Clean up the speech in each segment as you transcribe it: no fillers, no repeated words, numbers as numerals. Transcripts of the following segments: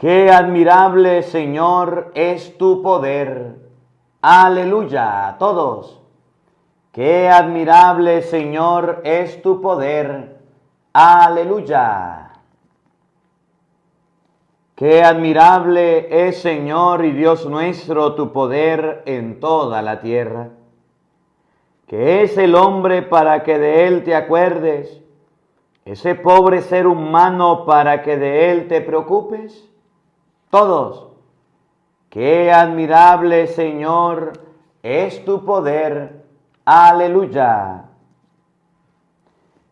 Qué admirable, Señor, es tu poder. Aleluya, todos. Qué admirable, Señor, es tu poder. Aleluya. Qué admirable es, Señor y Dios nuestro, tu poder en toda la tierra. ¿Qué es el hombre para que de él te acuerdes? ¿Ese pobre ser humano para que de él te preocupes? Todos. Qué admirable, Señor, es tu poder. Aleluya.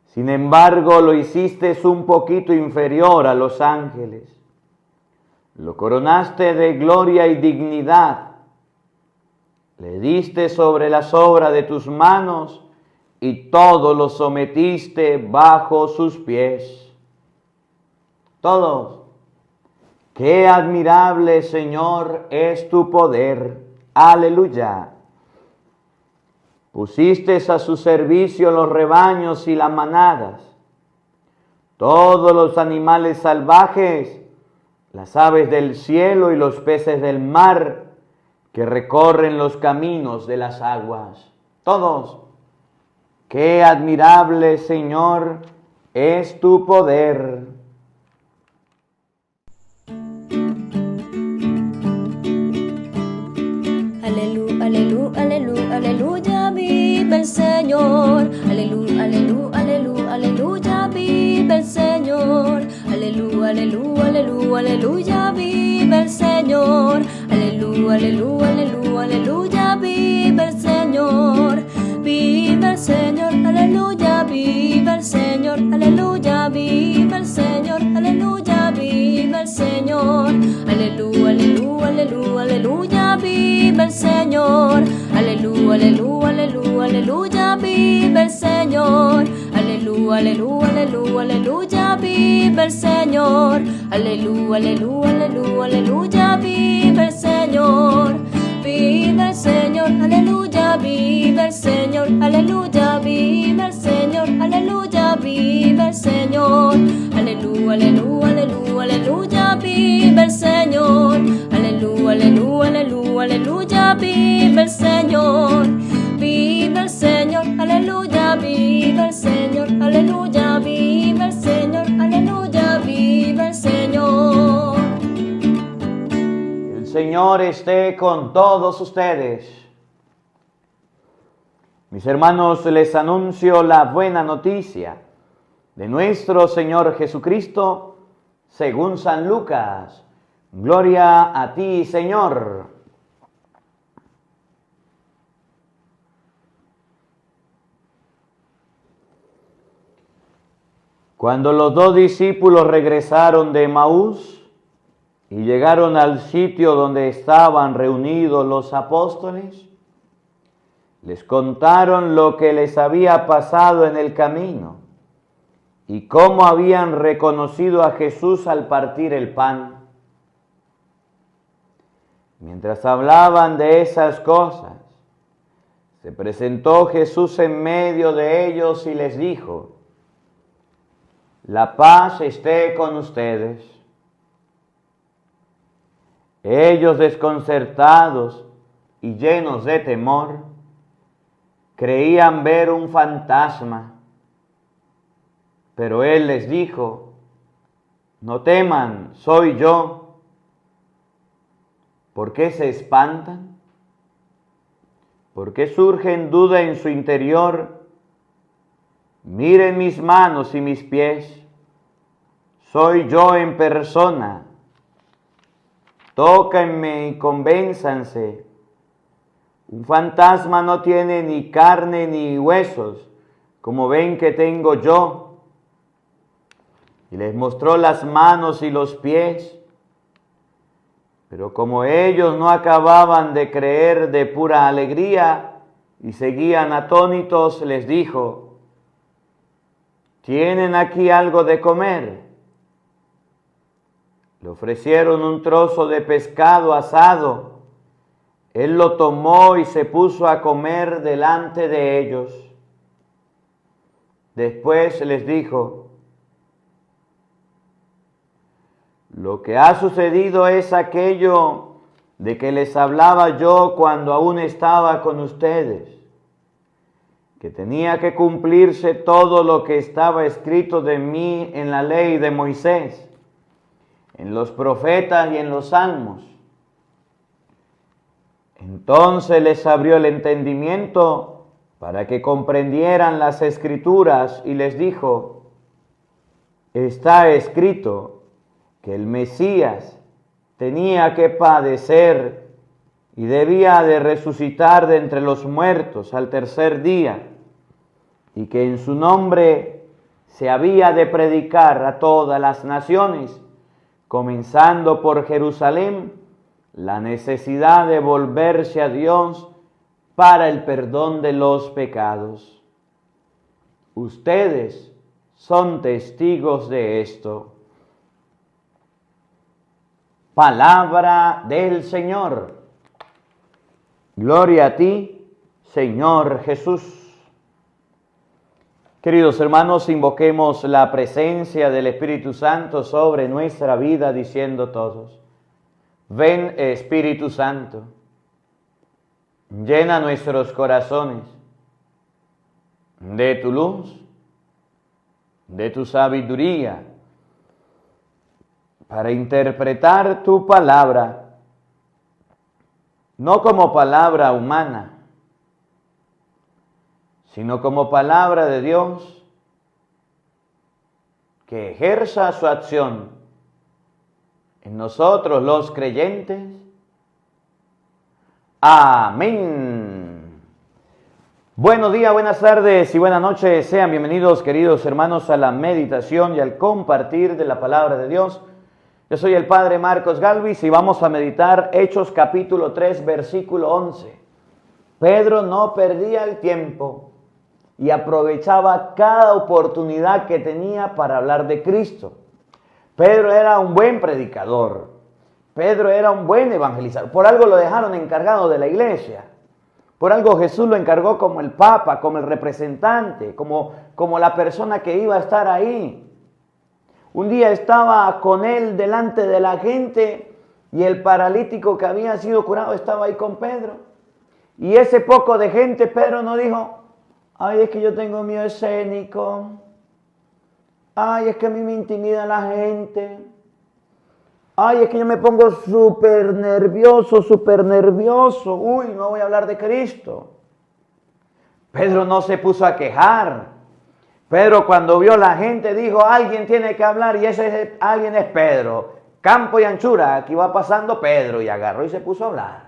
Sin embargo, lo hiciste un poquito inferior a los ángeles. Lo coronaste de gloria y dignidad. Le diste sobre las obras de tus manos y todo lo sometiste bajo sus pies. Todos. Qué admirable, Señor, es tu poder. Aleluya. Pusiste a su servicio los rebaños y las manadas, todos los animales salvajes, las aves del cielo y los peces del mar que recorren los caminos de las aguas. Todos. Qué admirable, Señor, es tu poder. Aleluya, vive el Señor. Aleluya, aleluya, vive el Señor. Aleluya, aleluya, vive el Señor. Aleluya, aleluya, vive el Señor. Vive el Señor, aleluya, vive el Señor. Aleluya, vive el Señor. Aleluya, vive el Señor. Aleluya, aleluya, vive el Señor. Aleluya, aleluya, vive el Señor. Aleluya, aleluya, vive el Señor. Aleluya, aleluya, vive el Señor. Vive el Señor, aleluya, vive el Señor. Aleluya, vive el Señor. Aleluya, vive el Señor. Aleluya, aleluya, vive el Señor. Aleluya, aleluya, vive el Señor. Vive el Señor, aleluya, vive el Señor. Aleluya, vive el Señor. Aleluya, vive el Señor. El Señor esté con todos ustedes. Mis hermanos, les anuncio la buena noticia de nuestro Señor Jesucristo según San Lucas. Gloria a ti, Señor. Cuando los dos discípulos regresaron de Emaús y llegaron al sitio donde estaban reunidos los apóstoles, les contaron lo que les había pasado en el camino y cómo habían reconocido a Jesús al partir el pan. Mientras hablaban de esas cosas, se presentó Jesús en medio de ellos y les dijo: la paz esté con ustedes. Ellos, desconcertados y llenos de temor, creían ver un fantasma. Pero él les dijo: no teman, soy yo. ¿Por qué se espantan? ¿Por qué surgen duda en su interior? Miren mis manos y mis pies. Soy yo en persona. Tóquenme y convénzanse. Un fantasma no tiene ni carne ni huesos, como ven que tengo yo. Y les mostró las manos y los pies. Pero como ellos no acababan de creer de pura alegría y seguían atónitos, les dijo: ¿tienen aquí algo de comer? Le ofrecieron un trozo de pescado asado. Él lo tomó y se puso a comer delante de ellos. Después les dijo: lo que ha sucedido es aquello de que les hablaba yo cuando aún estaba con ustedes, que tenía que cumplirse todo lo que estaba escrito de mí en la ley de Moisés, en los profetas y en los salmos. Entonces les abrió el entendimiento para que comprendieran las Escrituras y les dijo: está escrito que el Mesías tenía que padecer y debía de resucitar de entre los muertos al tercer día, y que en su nombre se había de predicar a todas las naciones, comenzando por Jerusalén, la necesidad de volverse a Dios para el perdón de los pecados. Ustedes son testigos de esto. Palabra del Señor. Gloria a ti, Señor Jesús. Queridos hermanos, invoquemos la presencia del Espíritu Santo sobre nuestra vida, diciendo todos: ven, Espíritu Santo, llena nuestros corazones de tu luz, de tu sabiduría, para interpretar tu palabra, no como palabra humana, sino como palabra de Dios, que ejerza su acción en nosotros los creyentes. Amén. Buenos días, buenas tardes y buenas noches. Sean bienvenidos, queridos hermanos, a la meditación y al compartir de la palabra de Dios. Yo soy el Padre Marcos Galvis y vamos a meditar Hechos capítulo 3, versículo 11. Pedro no perdía el tiempo y aprovechaba cada oportunidad que tenía para hablar de Cristo. Pedro era un buen predicador. Pedro era un buen evangelizador. Por algo lo dejaron encargado de la iglesia. Por algo Jesús lo encargó como el Papa, como el representante, como la persona que iba a estar ahí. Un día estaba con él delante de la gente y el paralítico que había sido curado estaba ahí con Pedro. Y ese poco de gente, Pedro no dijo: ay, es que yo tengo miedo escénico. Ay, es que a mí me intimida la gente. Ay, es que yo me pongo súper nervioso. Uy, no voy a hablar de Cristo. Pedro no se puso a quejar. Pedro, cuando vio la gente, dijo: alguien tiene que hablar, y ese alguien es Pedro. Campo y anchura, aquí va pasando Pedro, y agarró y se puso a hablar.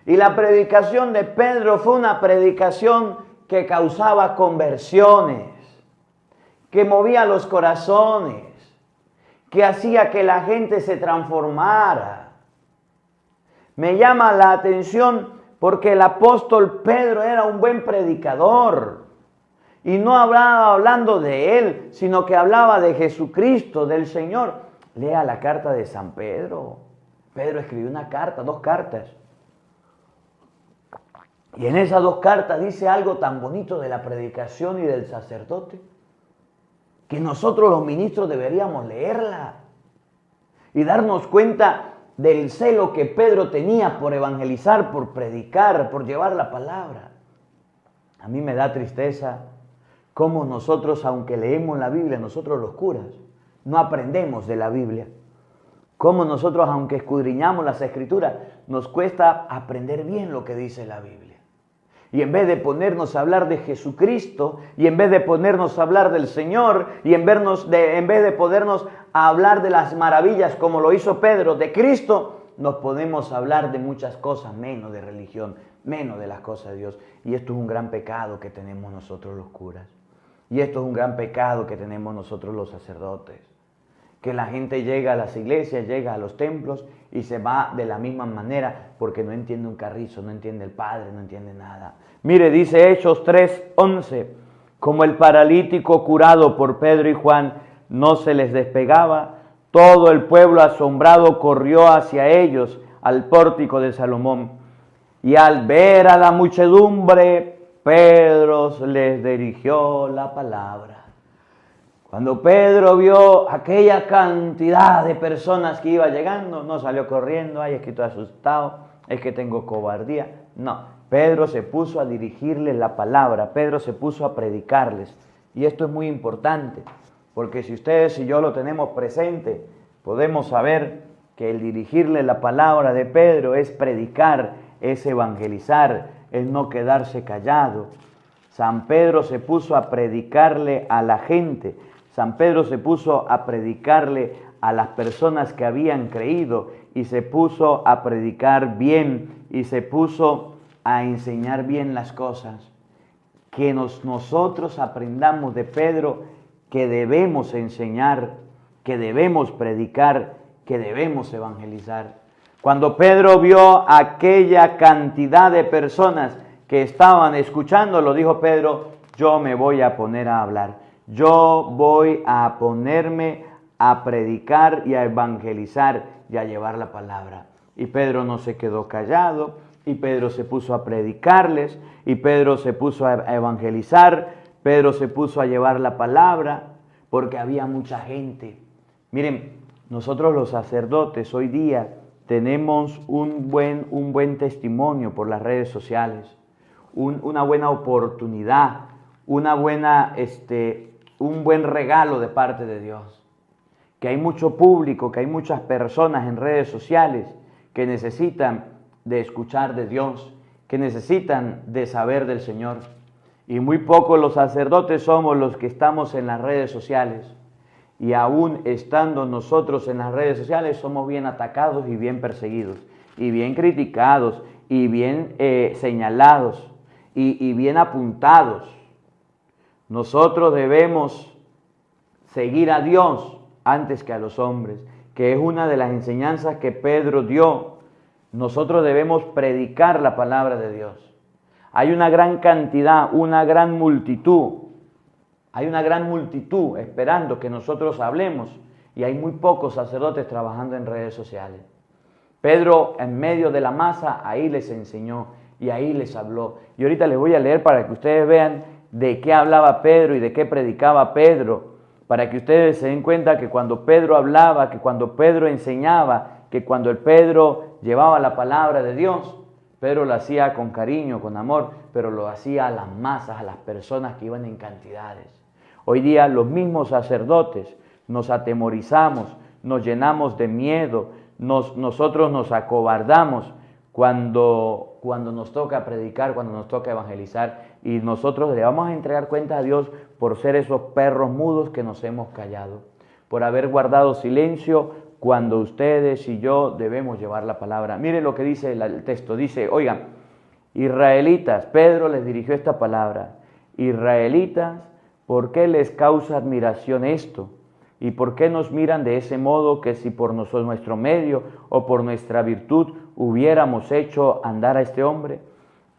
Y la predicación de Pedro fue una predicación que causaba conversiones, que movía los corazones, que hacía que la gente se transformara. Me llama la atención porque el apóstol Pedro era un buen predicador. Y no hablaba hablando de él, sino que hablaba de Jesucristo, del Señor. Lea la carta de San Pedro. Pedro escribió una carta, 2 cartas. Y en esas 2 cartas dice algo tan bonito de la predicación y del sacerdote, que nosotros los ministros deberíamos leerla y darnos cuenta del celo que Pedro tenía por evangelizar, por predicar, por llevar la palabra. A mí me da tristeza cómo nosotros, aunque leemos la Biblia, nosotros los curas, no aprendemos de la Biblia. Cómo nosotros, aunque escudriñamos las Escrituras, nos cuesta aprender bien lo que dice la Biblia. Y en vez de ponernos a hablar de Jesucristo, y en vez de ponernos a hablar del Señor, y en vez de podernos a hablar de las maravillas como lo hizo Pedro, de Cristo, nos podemos hablar de muchas cosas, menos de religión, menos de las cosas de Dios. Y esto es un gran pecado que tenemos nosotros los curas. Y esto es un gran pecado que tenemos nosotros los sacerdotes. Que la gente llega a las iglesias, llega a los templos y se va de la misma manera porque no entiende un carrizo, no entiende el Padre, no entiende nada. Mire, dice Hechos 3:11, como el paralítico curado por Pedro y Juan no se les despegaba, todo el pueblo asombrado corrió hacia ellos al pórtico de Salomón. Y al ver a la muchedumbre, Pedro les dirigió la palabra. Cuando Pedro vio aquella cantidad de personas que iba llegando, no salió corriendo, ay, es que estoy asustado, es que tengo cobardía. No, Pedro se puso a dirigirles la palabra, Pedro se puso a predicarles. Y esto es muy importante, porque si ustedes y yo lo tenemos presente, podemos saber que el dirigirle la palabra de Pedro es predicar, es evangelizar, es no quedarse callado. San Pedro se puso a predicarle a la gente, San Pedro se puso a predicarle a las personas que habían creído y se puso a predicar bien y se puso a enseñar bien las cosas. Que nosotros aprendamos de Pedro que debemos enseñar, que debemos predicar, que debemos evangelizar. Cuando Pedro vio aquella cantidad de personas que estaban escuchándolo, dijo Pedro, yo me voy a poner a hablar. Yo voy a ponerme a predicar y a evangelizar y a llevar la palabra. Y Pedro no se quedó callado, y Pedro se puso a predicarles, y Pedro se puso a evangelizar, Pedro se puso a llevar la palabra, porque había mucha gente. Miren, nosotros los sacerdotes hoy día tenemos un buen testimonio por las redes sociales, una buena oportunidad, un buen regalo de parte de Dios. Que hay mucho público, que hay muchas personas en redes sociales que necesitan de escuchar de Dios, que necesitan de saber del Señor. Y muy pocos los sacerdotes somos los que estamos en las redes sociales. Y aún estando nosotros en las redes sociales somos bien atacados y bien perseguidos, y bien criticados, y bien señalados, y bien apuntados. Nosotros debemos seguir a Dios antes que a los hombres, que es una de las enseñanzas que Pedro dio. Nosotros debemos predicar la palabra de Dios. Hay una gran cantidad, una gran multitud esperando que nosotros hablemos y hay muy pocos sacerdotes trabajando en redes sociales. Pedro, en medio de la masa, ahí les enseñó y ahí les habló. Y ahorita les voy a leer para que ustedes vean de qué hablaba Pedro y de qué predicaba Pedro, para que ustedes se den cuenta que cuando Pedro hablaba, que cuando Pedro enseñaba, que cuando el Pedro llevaba la palabra de Dios, Pedro lo hacía con cariño, con amor, pero lo hacía a las masas, a las personas que iban en cantidades. Hoy día los mismos sacerdotes nos atemorizamos, nos llenamos de miedo, nosotros nos acobardamos cuando nos toca predicar, cuando nos toca evangelizar, y nosotros le vamos a entregar cuenta a Dios por ser esos perros mudos que nos hemos callado, por haber guardado silencio cuando ustedes y yo debemos llevar la palabra. Miren lo que dice el texto, dice, oigan, israelitas, Pedro les dirigió esta palabra, israelitas, ¿por qué les causa admiración esto? ¿Y por qué nos miran de ese modo que si por nuestro medio o por nuestra virtud hubiéramos hecho andar a este hombre?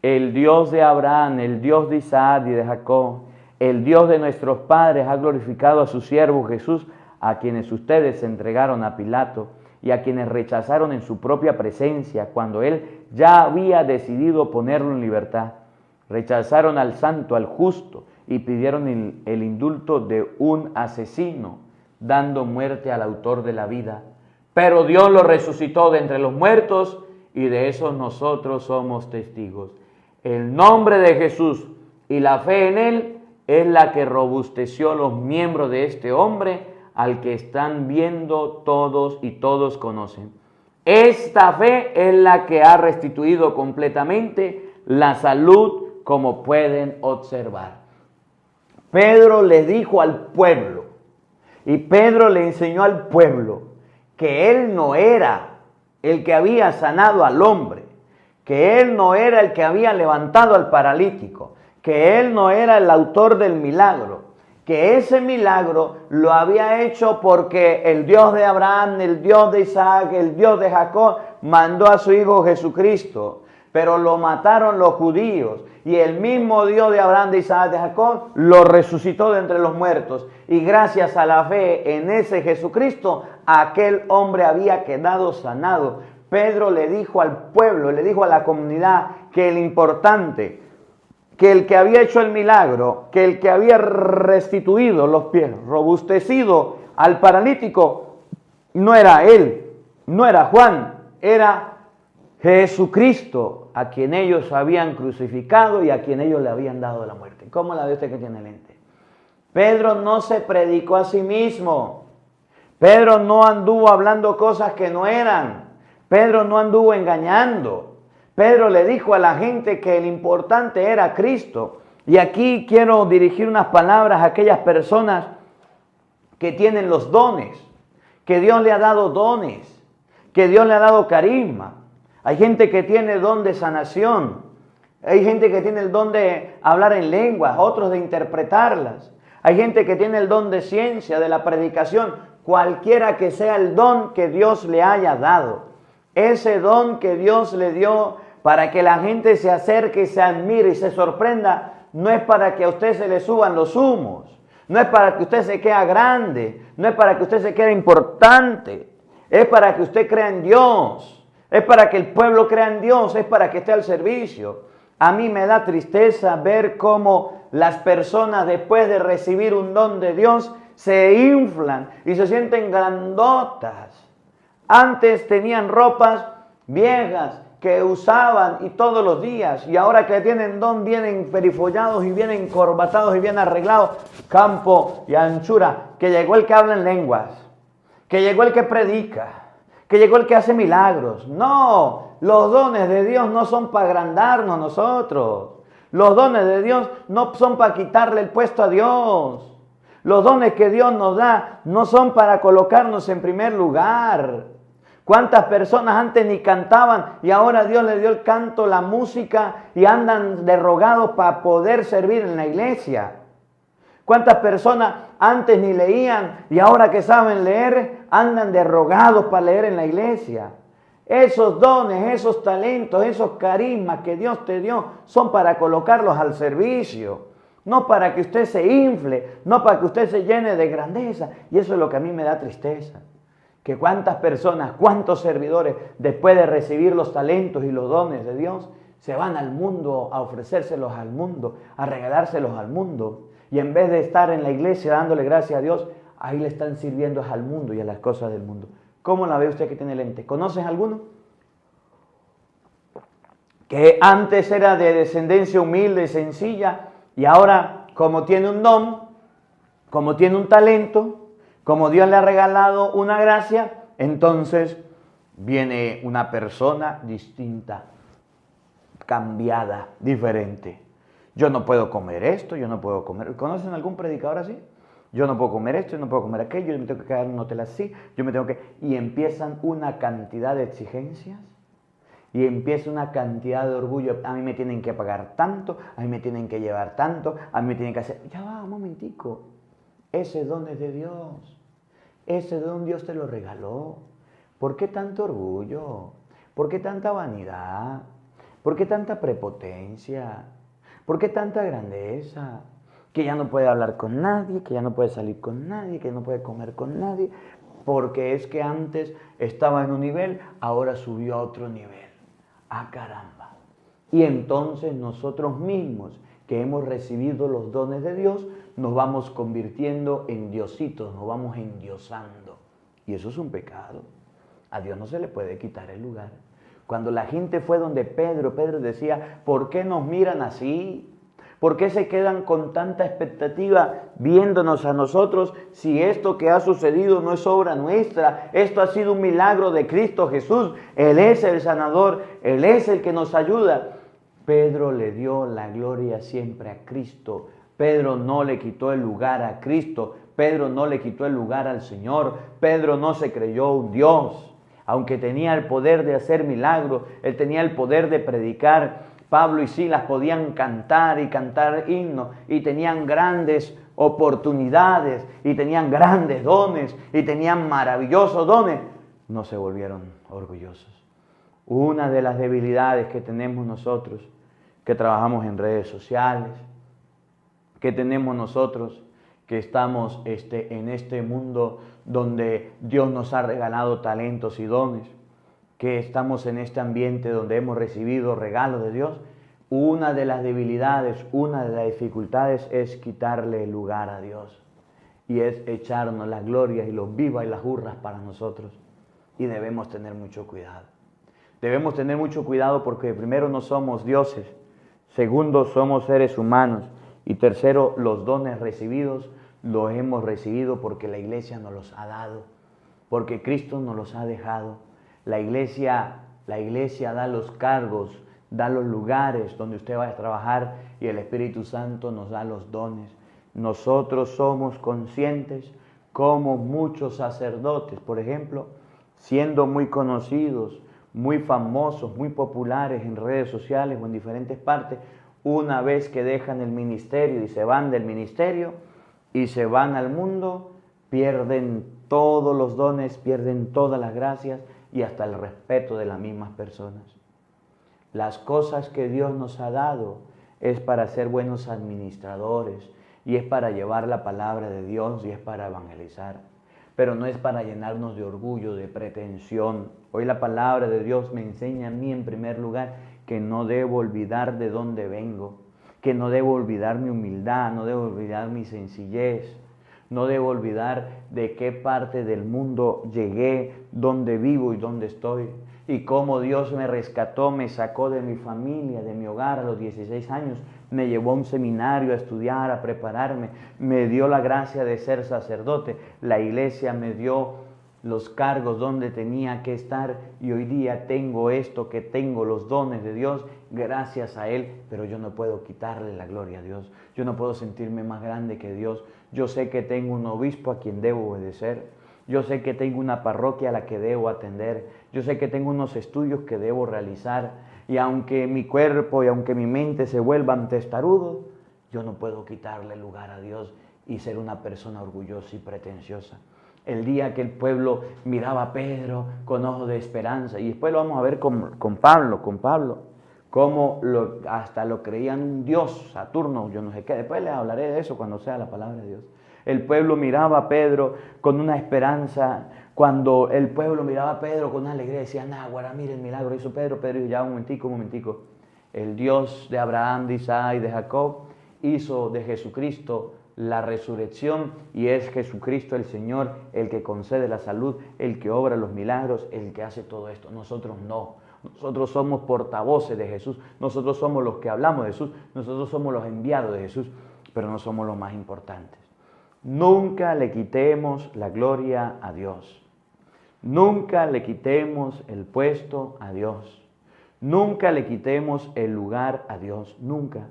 El Dios de Abraham, el Dios de Isaac y de Jacob, el Dios de nuestros padres ha glorificado a su siervo Jesús, a quienes ustedes entregaron a Pilato y a quienes rechazaron en su propia presencia cuando él ya había decidido ponerlo en libertad. Rechazaron al santo, al justo, y pidieron el indulto de un asesino, dando muerte al autor de la vida. Pero Dios lo resucitó de entre los muertos y de eso nosotros somos testigos. El nombre de Jesús y la fe en Él es la que robusteció los miembros de este hombre al que están viendo todos y todos conocen. Esta fe es la que ha restituido completamente la salud, como pueden observar. Pedro le dijo al pueblo, y Pedro le enseñó al pueblo que él no era el que había sanado al hombre, que él no era el que había levantado al paralítico, que él no era el autor del milagro, que ese milagro lo había hecho porque el Dios de Abraham, el Dios de Isaac, el Dios de Jacob mandó a su Hijo Jesucristo, pero lo mataron los judíos y el mismo Dios de Abraham, de Isaac, de Jacob lo resucitó de entre los muertos y gracias a la fe en ese Jesucristo aquel hombre había quedado sanado. Pedro le dijo al pueblo, le dijo a la comunidad que lo importante, que el que había hecho el milagro, que el que había restituido los pies, robustecido al paralítico, no era él, no era Juan, era Jesucristo, a quien ellos habían crucificado y a quien ellos le habían dado la muerte. ¿Cómo la ve usted que tiene lente? Pedro no se predicó a sí mismo. Pedro no anduvo hablando cosas que no eran. Pedro no anduvo engañando. Pedro le dijo a la gente que el importante era Cristo. Y aquí quiero dirigir unas palabras a aquellas personas que tienen los dones, que Dios le ha dado dones, que Dios le ha dado carisma. Hay gente que tiene el don de sanación. Hay gente que tiene el don de hablar en lenguas, otros de interpretarlas. Hay gente que tiene el don de ciencia, de la predicación. Cualquiera que sea el don que Dios le haya dado. Ese don que Dios le dio para que la gente se acerque, se admire y se sorprenda, no es para que a usted se le suban los humos, no es para que usted se quede grande, no es para que usted se quede importante, es para que usted crea en Dios, es para que el pueblo crea en Dios, es para que esté al servicio. A mí me da tristeza ver cómo las personas después de recibir un don de Dios se inflan y se sienten grandotas. Antes tenían ropas viejas que usaban y todos los días, y ahora que tienen don vienen perifollados y vienen encorbatados y bien arreglados, campo y anchura, que llegó el que habla en lenguas, que llegó el que predica, que llegó el que hace milagros. No, los dones de Dios no son para agrandarnos nosotros, los dones de Dios no son para quitarle el puesto a Dios, los dones que Dios nos da no son para colocarnos en primer lugar. ¿Cuántas personas antes ni cantaban y ahora Dios les dio el canto, la música y andan derrogados para poder servir en la iglesia? ¿Cuántas personas antes ni leían y ahora que saben leer andan derrogados para leer en la iglesia? Esos dones, esos talentos, esos carismas que Dios te dio son para colocarlos al servicio. No para que usted se infle, no para que usted se llene de grandeza. Y eso es lo que a mí me da tristeza. Que cuántas personas, cuántos servidores, después de recibir los talentos y los dones de Dios, se van al mundo a ofrecérselos al mundo, a regalárselos al mundo. Y en vez de estar en la iglesia dándole gracias a Dios, ahí le están sirviendo al mundo y a las cosas del mundo. ¿Cómo la ve usted que tiene lente? ¿Conoces alguno? Que antes era de descendencia humilde y sencilla, y ahora, como tiene un don, como tiene un talento, como Dios le ha regalado una gracia, entonces viene una persona distinta, cambiada, diferente. Yo no puedo comer esto, yo no puedo comer... ¿Conocen algún predicador así? Yo no puedo comer esto, yo no puedo comer aquello, yo me tengo que quedar en un hotel así, yo me tengo que... Y empiezan una cantidad de exigencias. Y empieza una cantidad de orgullo. A mí me tienen que pagar tanto, a mí me tienen que llevar tanto, a mí me tienen que hacer... Ya va, un momentico. Ese don es de Dios. Ese don Dios te lo regaló. ¿Por qué tanto orgullo? ¿Por qué tanta vanidad? ¿Por qué tanta prepotencia? ¿Por qué tanta grandeza? Que ya no puede hablar con nadie, que ya no puede salir con nadie, que no puede comer con nadie. Porque es que antes estaba en un nivel, ahora subió a otro nivel. ¡Ah, caramba! Y entonces nosotros mismos que hemos recibido los dones de Dios, nos vamos convirtiendo en diositos, nos vamos endiosando. Y eso es un pecado. A Dios no se le puede quitar el lugar. Cuando la gente fue donde Pedro decía, ¿por qué nos miran así? ¿Por qué se quedan con tanta expectativa viéndonos a nosotros si esto que ha sucedido no es obra nuestra? Esto ha sido un milagro de Cristo Jesús. Él es el sanador, Él es el que nos ayuda. Pedro le dio la gloria siempre a Cristo. Pedro no le quitó el lugar a Cristo. Pedro no le quitó el lugar al Señor. Pedro no se creyó un Dios. Aunque tenía el poder de hacer milagros, él tenía el poder de predicar. Pablo y Silas podían cantar y cantar himnos y tenían grandes oportunidades y tenían grandes dones y tenían maravillosos dones. No se volvieron orgullosos. Una de las debilidades que tenemos nosotros, que trabajamos en redes sociales, que tenemos nosotros, que estamos en este mundo donde Dios nos ha regalado talentos y dones, que estamos en este ambiente donde hemos recibido regalos de Dios, Una de las debilidades, una de las dificultades es quitarle el lugar a Dios. Y es echarnos las glorias y los vivas y las hurras para nosotros. Y debemos tener mucho cuidado. Debemos tener mucho cuidado porque primero no somos dioses. Segundo, somos seres humanos. Y tercero, los dones recibidos los hemos recibido porque la iglesia nos los ha dado. Porque Cristo nos los ha dejado. La iglesia da los cargos, da los lugares donde usted va a trabajar y el Espíritu Santo nos da los dones. Nosotros somos conscientes como muchos sacerdotes, por ejemplo, siendo muy conocidos, muy famosos, muy populares en redes sociales o en diferentes partes, una vez que dejan el ministerio y se van del ministerio y se van al mundo, pierden todos los dones, pierden todas las gracias y hasta el respeto de las mismas personas. Las cosas que Dios nos ha dado es para ser buenos administradores y es para llevar la palabra de Dios y es para evangelizar. Pero no es para llenarnos de orgullo, de pretensión. Hoy la palabra de Dios me enseña a mí en primer lugar que no debo olvidar de dónde vengo, que no debo olvidar mi humildad, no debo olvidar mi sencillez, no debo olvidar de qué parte del mundo llegué, dónde vivo y dónde estoy. Y cómo Dios me rescató, me sacó de mi familia, de mi hogar a los 16 años, me llevó a un seminario a estudiar, a prepararme, me dio la gracia de ser sacerdote, la iglesia me dio los cargos donde tenía que estar y hoy día tengo esto, que tengo los dones de Dios gracias a Él, pero yo no puedo quitarle la gloria a Dios, yo no puedo sentirme más grande que Dios, yo sé que tengo un obispo a quien debo obedecer, yo sé que tengo una parroquia a la que debo atender, yo sé que tengo unos estudios que debo realizar y aunque mi cuerpo y aunque mi mente se vuelvan testarudos, yo no puedo quitarle lugar a Dios y ser una persona orgullosa y pretenciosa. El día que el pueblo miraba a Pedro con ojos de esperanza, y después lo vamos a ver con Pablo, cómo hasta lo creían un dios, Saturno, yo no sé qué, después les hablaré de eso cuando sea la palabra de Dios. El pueblo miraba a Pedro con una esperanza, cuando el pueblo miraba a Pedro con una alegría, decían, náguara, mira el milagro hizo Pedro, Pedro dijo, ya un momentico, el Dios de Abraham, de Isaac y de Jacob hizo de Jesucristo la resurrección y es Jesucristo el Señor, el que concede la salud, el que obra los milagros, el que hace todo esto. Nosotros no. Nosotros somos portavoces de Jesús. Nosotros somos los que hablamos de Jesús. Nosotros somos los enviados de Jesús, pero no somos los más importantes. Nunca le quitemos la gloria a Dios. Nunca le quitemos el puesto a Dios. Nunca le quitemos el lugar a Dios. Nunca.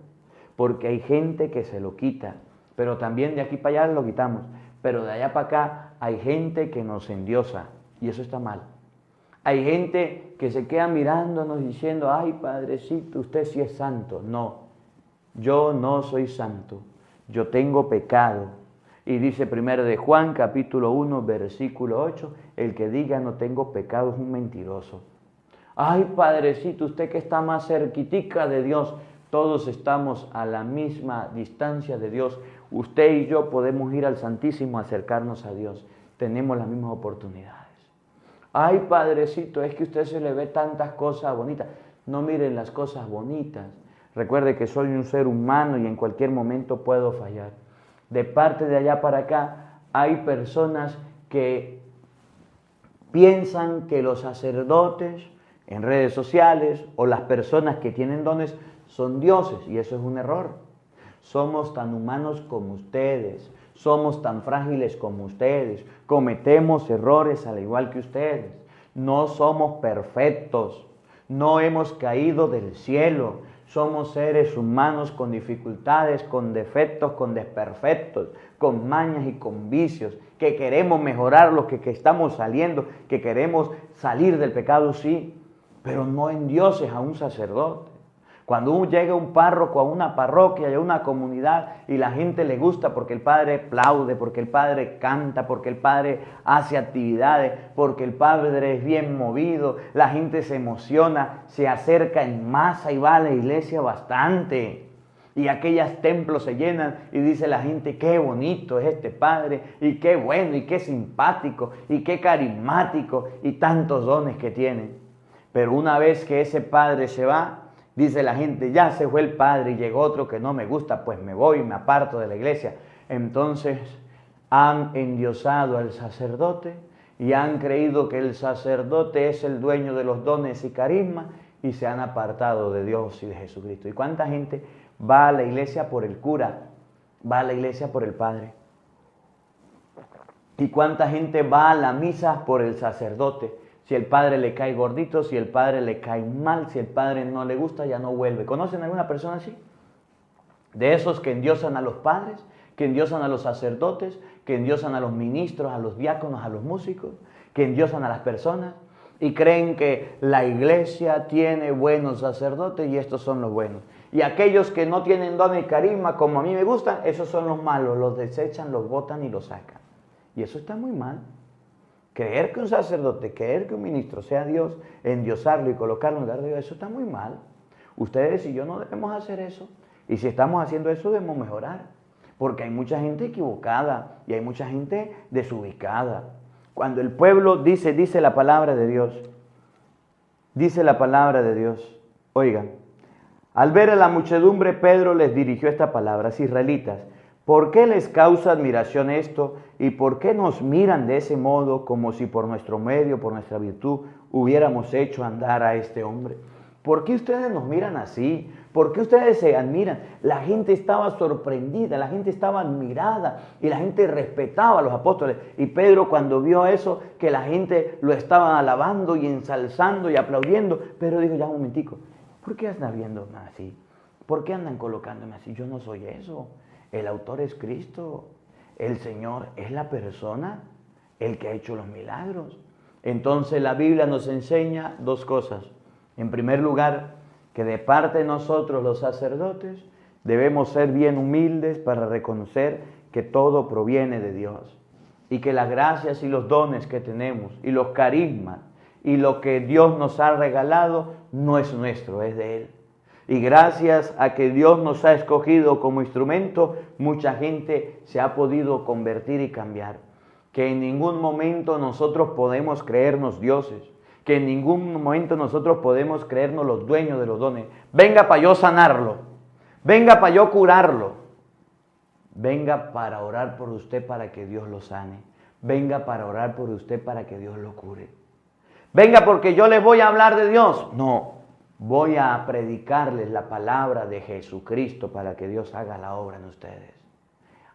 Porque hay gente que se lo quita. Pero también de aquí para allá lo quitamos. Pero de allá para acá hay gente que nos endiosa. Y eso está mal. Hay gente que se queda mirándonos diciendo, ay, Padrecito, usted sí es santo. No, yo no soy santo. Yo tengo pecado. Y dice 1 de Juan, capítulo 1, versículo 8, el que diga no tengo pecado es un mentiroso. Ay, Padrecito, usted que está más cerquitica de Dios. Todos estamos a la misma distancia de Dios. Usted y yo podemos ir al Santísimo a acercarnos a Dios. Tenemos las mismas oportunidades. Ay, Padrecito, es que a usted se le ve tantas cosas bonitas. No miren las cosas bonitas. Recuerde que soy un ser humano y en cualquier momento puedo fallar. De parte de allá para acá hay personas que piensan que los sacerdotes en redes sociales o las personas que tienen dones son dioses y eso es un error. Somos tan humanos como ustedes, somos tan frágiles como ustedes, cometemos errores al igual que ustedes, no somos perfectos, no hemos caído del cielo, somos seres humanos con dificultades, con defectos, con desperfectos, con mañas y con vicios, que queremos mejorar lo que estamos saliendo, que queremos salir del pecado, sí, pero no en dioses a un sacerdote. Cuando llega un párroco a una parroquia y a una comunidad y la gente le gusta porque el padre aplaude, porque el padre canta, porque el padre hace actividades, porque el padre es bien movido, la gente se emociona, se acerca en masa y va a la iglesia bastante. Y aquellos templos se llenan y dice la gente, qué bonito es este padre, y qué bueno, y qué simpático, y qué carismático, y tantos dones que tiene. Pero una vez que ese padre se va, Dice la gente, ya se fue el padre y llegó otro que no me gusta, pues me voy, me aparto de la iglesia. Entonces han endiosado al sacerdote y han creído que el sacerdote es el dueño de los dones y carismas y se han apartado de Dios y de Jesucristo. ¿Y cuánta gente va a la iglesia por el cura? Va a la iglesia por el padre. ¿Y cuánta gente va a la misa por el sacerdote? Si el padre le cae gordito, si el padre le cae mal, si el padre no le gusta, ya no vuelve. ¿Conocen alguna persona así? De esos que endiosan a los padres, que endiosan a los sacerdotes, que endiosan a los ministros, a los diáconos, a los músicos, que endiosan a las personas y creen que la iglesia tiene buenos sacerdotes y estos son los buenos. Y aquellos que no tienen don y carisma, como a mí me gustan, esos son los malos, los desechan, los botan y los sacan. Y eso está muy mal. Creer que un sacerdote, creer que un ministro sea Dios, endiosarlo y colocarlo en lugar de Dios, eso está muy mal. Ustedes y yo no debemos hacer eso. Y si estamos haciendo eso, debemos mejorar. Porque hay mucha gente equivocada y hay mucha gente desubicada. Cuando el pueblo dice la palabra de Dios, dice la palabra de Dios. Oigan, al ver a la muchedumbre, Pedro les dirigió esta palabra: israelitas, ¿por qué les causa admiración esto? ¿Y por qué nos miran de ese modo, como si por nuestro medio, por nuestra virtud, hubiéramos hecho andar a este hombre? ¿Por qué ustedes nos miran así? ¿Por qué ustedes se admiran? La gente estaba sorprendida, la gente estaba admirada y la gente respetaba a los apóstoles. Y Pedro, cuando vio eso, que la gente lo estaba alabando y ensalzando y aplaudiendo, Pedro dijo: ya un momentico, ¿por qué andan viéndome así? ¿Por qué andan colocándome así? Yo no soy eso. El autor es Cristo. El Señor es la persona, el que ha hecho los milagros. Entonces la Biblia nos enseña dos cosas. En primer lugar, que de parte de nosotros los sacerdotes debemos ser bien humildes para reconocer que todo proviene de Dios y que las gracias y los dones que tenemos y los carismas y lo que Dios nos ha regalado no es nuestro, es de Él. Y gracias a que Dios nos ha escogido como instrumento, mucha gente se ha podido convertir y cambiar. Que en ningún momento nosotros podemos creernos dioses. Que en ningún momento nosotros podemos creernos los dueños de los dones. Venga para yo sanarlo. Venga para yo curarlo. Venga para orar por usted para que Dios lo sane. Venga para orar por usted para que Dios lo cure. Venga porque yo les voy a hablar de Dios. No. Voy a predicarles la palabra de Jesucristo para que Dios haga la obra en ustedes.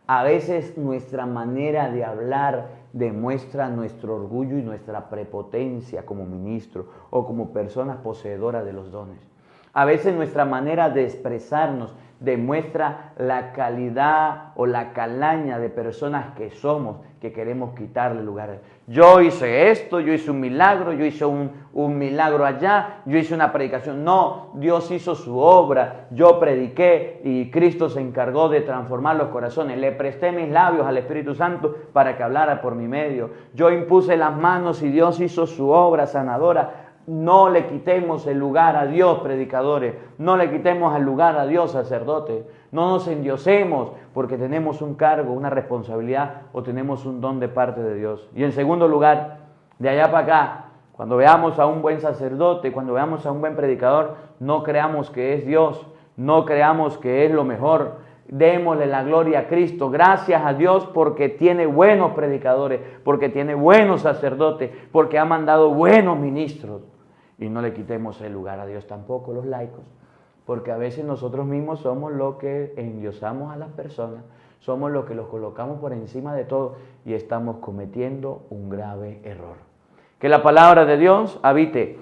A veces nuestra manera de hablar demuestra nuestro orgullo y nuestra prepotencia como ministro o como personas poseedoras de los dones. A veces nuestra manera de expresarnos demuestra la calidad o la calaña de personas que somos, que queremos quitarle lugar. Yo hice esto, yo hice un milagro, yo hice un milagro allá, yo hice una predicación. No, Dios hizo su obra, yo prediqué y Cristo se encargó de transformar los corazones. Le presté mis labios al Espíritu Santo para que hablara por mi medio. Yo impuse las manos y Dios hizo su obra sanadora. No le quitemos el lugar a Dios, predicadores. No le quitemos el lugar a Dios, sacerdotes. No nos endiosemos porque tenemos un cargo, una responsabilidad o tenemos un don de parte de Dios. Y en segundo lugar, de allá para acá, cuando veamos a un buen sacerdote, cuando veamos a un buen predicador, no creamos que es Dios, no creamos que es lo mejor. Démosle la gloria a Cristo. Gracias a Dios porque tiene buenos predicadores, porque tiene buenos sacerdotes, porque ha mandado buenos ministros. Y no le quitemos el lugar a Dios tampoco, los laicos, porque a veces nosotros mismos somos los que endiosamos a las personas, somos los que los colocamos por encima de todo y estamos cometiendo un grave error. Que la palabra de Dios habite